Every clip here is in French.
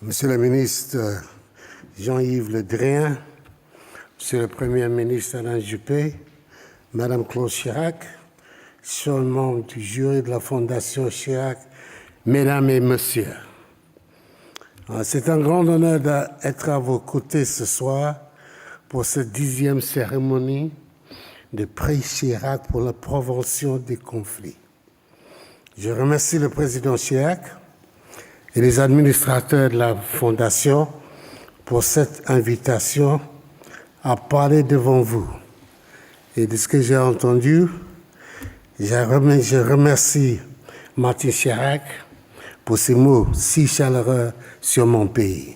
Monsieur le ministre Jean-Yves Le Drian, Monsieur le Premier ministre Alain Juppé, Madame Claude Chirac, chers membres du jury de la Fondation Chirac, Mesdames et Messieurs, c'est un grand honneur d'être à vos côtés ce soir pour cette 10e cérémonie de prix Chirac pour la prévention des conflits. Je remercie le président Chirac et les administrateurs de la Fondation pour cette invitation à parler devant vous. Et de ce que j'ai entendu, je remercie Martin Chirac pour ses mots si chaleureux sur mon pays.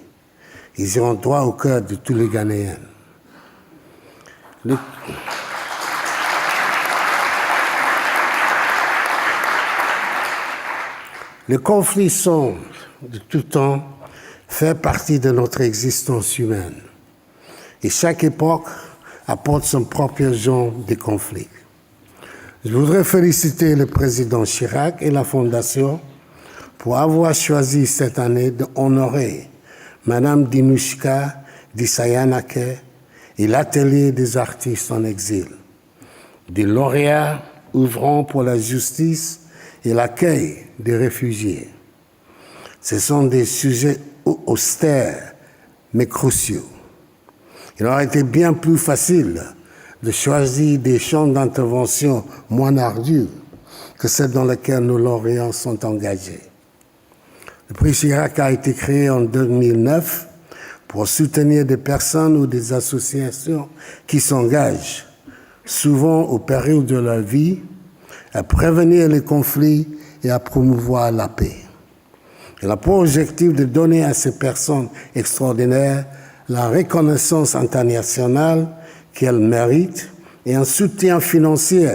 Ils iront droit au cœur de tous les Ghanéens. Le conflit sombre de tout temps fait partie de notre existence humaine. Et chaque époque apporte son propre genre de conflit. Je voudrais féliciter le président Chirac et la Fondation pour avoir choisi cette année d'honorer Madame Dinoushka Dissanayake et l'Atelier des artistes en exil, des lauréats ouvrant pour la justice et l'accueil des réfugiés. Ce sont des sujets austères mais cruciaux. Il aurait été bien plus facile de choisir des champs d'intervention moins ardus que ceux dans lesquels nos lauréats sont engagés. Le prix Chirac a été créé en 2009 pour soutenir des personnes ou des associations qui s'engagent, souvent au péril de leur vie, à prévenir les conflits et à promouvoir la paix. Il a pour objectif de donner à ces personnes extraordinaires la reconnaissance internationale qu'elles méritent et un soutien financier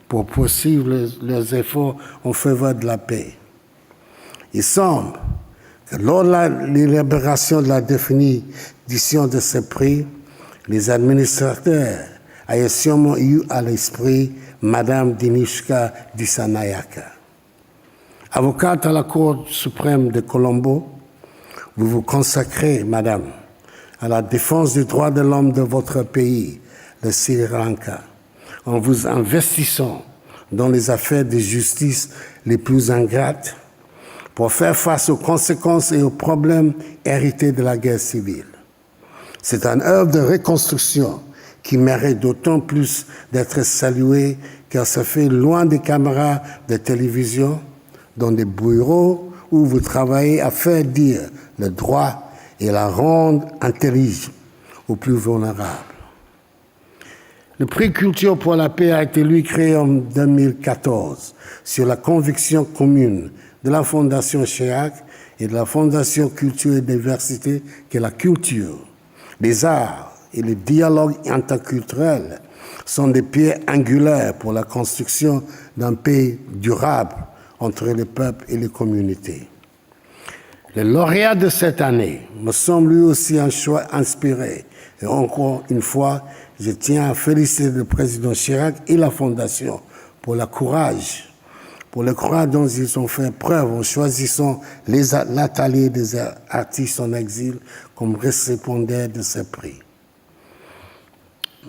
pour poursuivre leurs efforts en faveur de la paix. Il semble que lors de l'élaboration de la définition de ce prix, les administrateurs aient sûrement eu à l'esprit Madame Dinoushka Dissanayake. Avocate à la Cour suprême de Colombo, vous vous consacrez, Madame, à la défense des droits de l'homme de votre pays, le Sri Lanka, en vous investissant dans les affaires de justice les plus ingrates pour faire face aux conséquences et aux problèmes hérités de la guerre civile. C'est une œuvre de reconstruction qui mérite d'autant plus d'être saluée car ça fait loin des caméras de télévision, dans des bureaux où vous travaillez à faire dire le droit et la rendre intelligible aux plus vulnérables. Le prix Culture pour la paix a été lui créé en 2014 sur la conviction commune de la Fondation Chirac et de la Fondation Culture et Diversité que la culture, les arts et le dialogue interculturel sont des pierres angulaires pour la construction d'un pays durable entre les peuples et les communautés. Le lauréat de cette année me semble lui aussi un choix inspiré. Et encore une fois, je tiens à féliciter le président Chirac et la Fondation pour le courage dont ils ont fait preuve en choisissant l'atelier des artistes en exil comme récipiendaire de ce prix.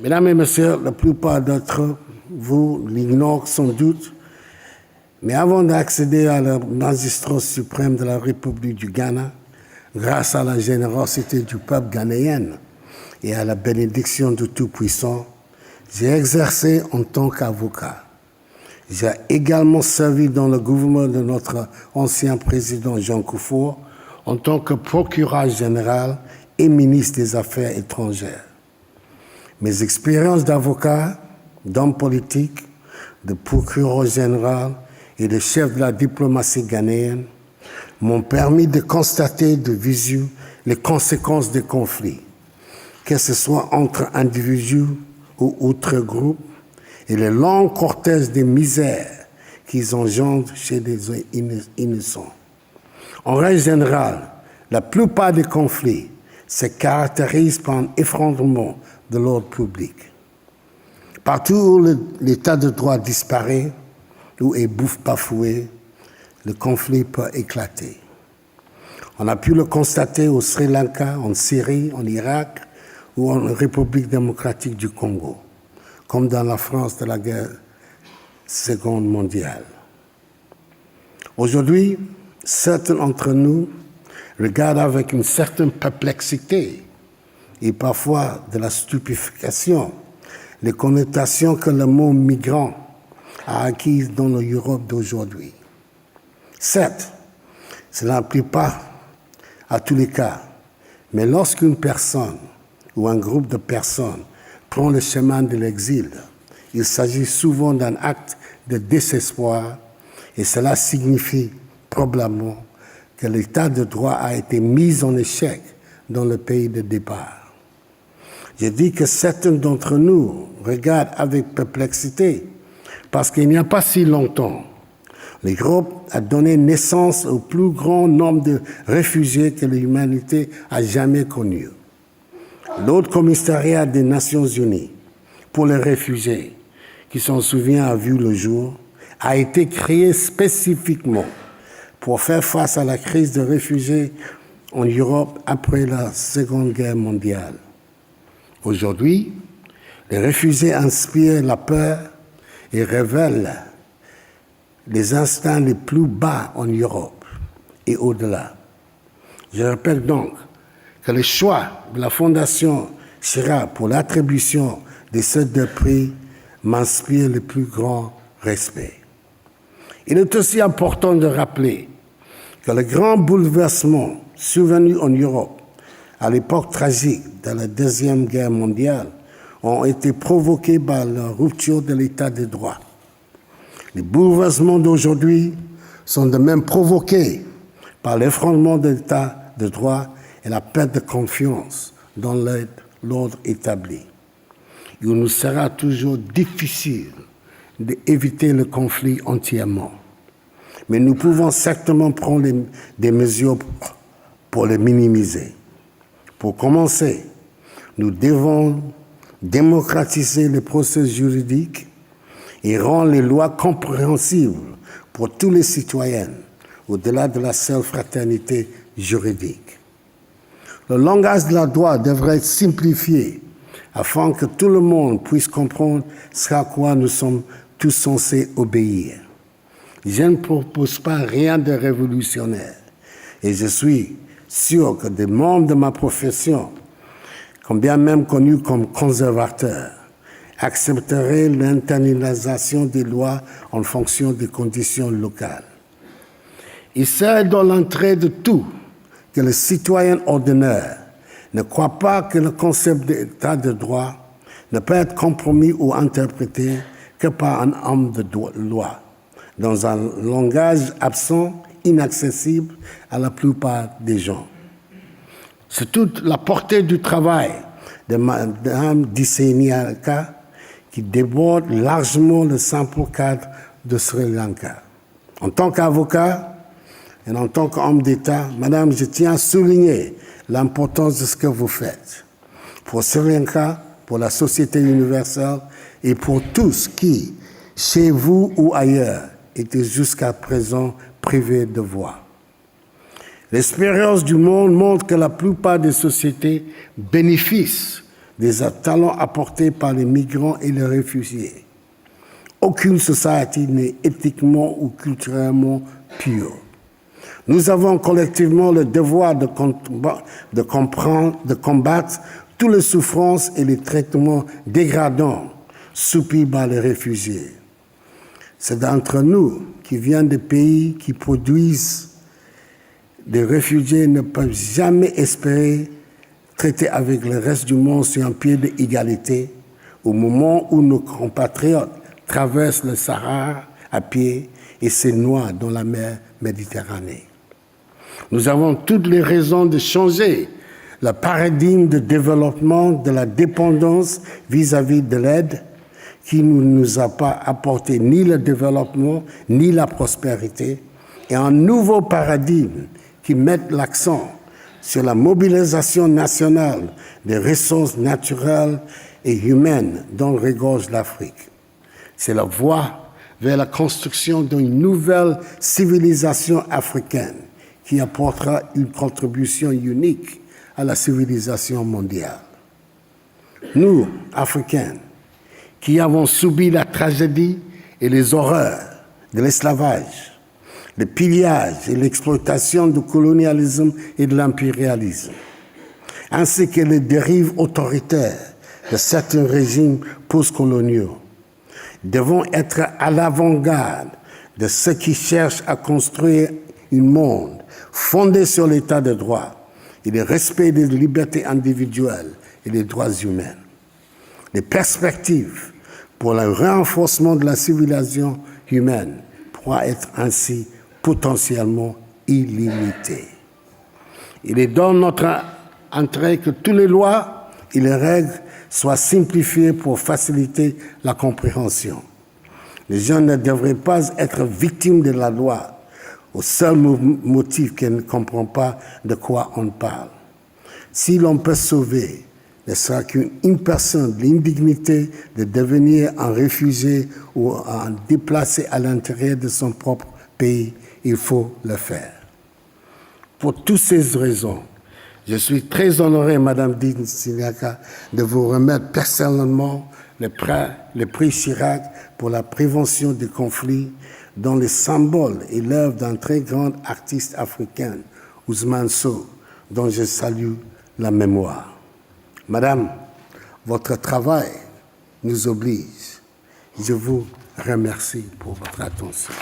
Mesdames et messieurs, la plupart d'entre vous l'ignorent sans doute, mais avant d'accéder à la magistrat suprême de la République du Ghana, grâce à la générosité du peuple ghanéen et à la bénédiction du Tout-Puissant, j'ai exercé en tant qu'avocat. J'ai également servi dans le gouvernement de notre ancien président Jean Kufuor en tant que procureur général et ministre des Affaires étrangères. Mes expériences d'avocat, d'homme politique, de procureur général et de chef de la diplomatie ghanéenne m'ont permis de constater de visu les conséquences des conflits, que ce soit entre individus ou autres groupes, et les longs cortèges de misères qu'ils engendrent chez les innocents. En règle générale, la plupart des conflits se caractérisent par un effondrement de l'ordre public. Partout où l'état de droit disparaît ou est bafoué, le conflit peut éclater. On a pu le constater au Sri Lanka, en Syrie, en Irak ou en République démocratique du Congo, comme dans la France de la guerre seconde mondiale. Aujourd'hui, certains d'entre nous regardent avec une certaine perplexité et parfois de la stupéfaction les connotations que le mot migrant a acquises dans l'Europe d'aujourd'hui. Certes, cela n'applique pas à tous les cas, mais lorsqu'une personne ou un groupe de personnes prend le chemin de l'exil, il s'agit souvent d'un acte de désespoir et cela signifie probablement que l'état de droit a été mis en échec dans le pays de départ. Je dis que certains d'entre nous regardent avec perplexité parce qu'il n'y a pas si longtemps, l'Europe a donné naissance au plus grand nombre de réfugiés que l'humanité a jamais connu. L'Haut Commissariat des Nations Unies pour les réfugiés, qui s'en souvient a vu le jour, a été créé spécifiquement pour faire face à la crise des réfugiés en Europe après la Seconde Guerre mondiale. Aujourd'hui, les réfugiés inspirent la peur et révèlent les instincts les plus bas en Europe et au-delà. Je répète donc que le choix de la Fondation Chirac pour l'attribution de ce deux prix m'inspire le plus grand respect. Il est aussi important de rappeler que le grand bouleversement survenu en Europe à l'époque tragique de la Deuxième Guerre mondiale ont été provoqués par la rupture de l'état de droit. Les bouleversements d'aujourd'hui sont de même provoqués par l'effondrement de l'état de droit et la perte de confiance dans l'ordre établi. Il nous sera toujours difficile d'éviter le conflit entièrement. Mais nous pouvons certainement prendre des mesures pour les minimiser. Pour commencer, nous devons démocratiser le processus juridique et rendre les lois compréhensibles pour tous les citoyens, au-delà de la seule fraternité juridique. Le langage de la loi devrait être simplifié afin que tout le monde puisse comprendre ce à quoi nous sommes tous censés obéir. Je ne propose pas rien de révolutionnaire et je suis sûr que des membres de ma profession, bien même connus comme conservateurs, accepteraient l'internalisation des lois en fonction des conditions locales. Il serait dans l'intérêt de tout que le citoyen ordinaire ne croit pas que le concept d'état de droit ne peut être compromis ou interprété que par un homme de loi, dans un langage absent, inaccessible à la plupart des gens. C'est toute la portée du travail de Mme Dissanayake qui déborde largement le simple cadre de Sri Lanka. En tant qu'avocat et en tant qu'homme d'État, Madame, je tiens à souligner l'importance de ce que vous faites pour Sri Lanka, pour la société universelle et pour tous qui, chez vous ou ailleurs, étaient jusqu'à présent privés de voix. L'expérience du monde montre que la plupart des sociétés bénéficient des talents apportés par les migrants et les réfugiés. Aucune société n'est éthiquement ou culturellement pure. Nous avons collectivement le devoir de combattre toutes les souffrances et les traitements dégradants subis par les réfugiés. C'est d'entre nous qui viennent des pays qui produisent des réfugiés ne peuvent jamais espérer traiter avec le reste du monde sur un pied d'égalité au moment où nos compatriotes traversent le Sahara à pied et se noient dans la mer Méditerranée. Nous avons toutes les raisons de changer le paradigme de développement de la dépendance vis-à-vis de l'aide qui ne nous a pas apporté ni le développement ni la prospérité, et un nouveau paradigme qui met l'accent sur la mobilisation nationale des ressources naturelles et humaines dont regorge l'Afrique. C'est la voie vers la construction d'une nouvelle civilisation africaine qui apportera une contribution unique à la civilisation mondiale. Nous, Africains, qui avons subi la tragédie et les horreurs de l'esclavage, le pillage et l'exploitation du colonialisme et de l'impérialisme, ainsi que les dérives autoritaires de certains régimes postcoloniaux, devons être à l'avant-garde de ceux qui cherchent à construire un monde fondé sur l'état de droit et le respect des libertés individuelles et des droits humains. Les perspectives pour le renforcement de la civilisation humaine pourront être ainsi potentiellement illimitées. Il est dans notre intérêt que toutes les lois et les règles soient simplifiées pour faciliter la compréhension. Les gens ne devraient pas être victimes de la loi au seul motif qu'elle ne comprend pas de quoi on parle. Si l'on peut sauver ne sera qu'une personne l'indignité de devenir un réfugié ou un déplacé à l'intérieur de son propre pays, il faut le faire. Pour toutes ces raisons, je suis très honoré, Madame Dine Siniaka, de vous remettre personnellement le prix Chirac pour la prévention des conflits, dont le symbole est l'œuvre d'un très grand artiste africain, Ousmane Sow, dont je salue la mémoire. Madame, votre travail nous oblige. Je vous remercie pour votre attention.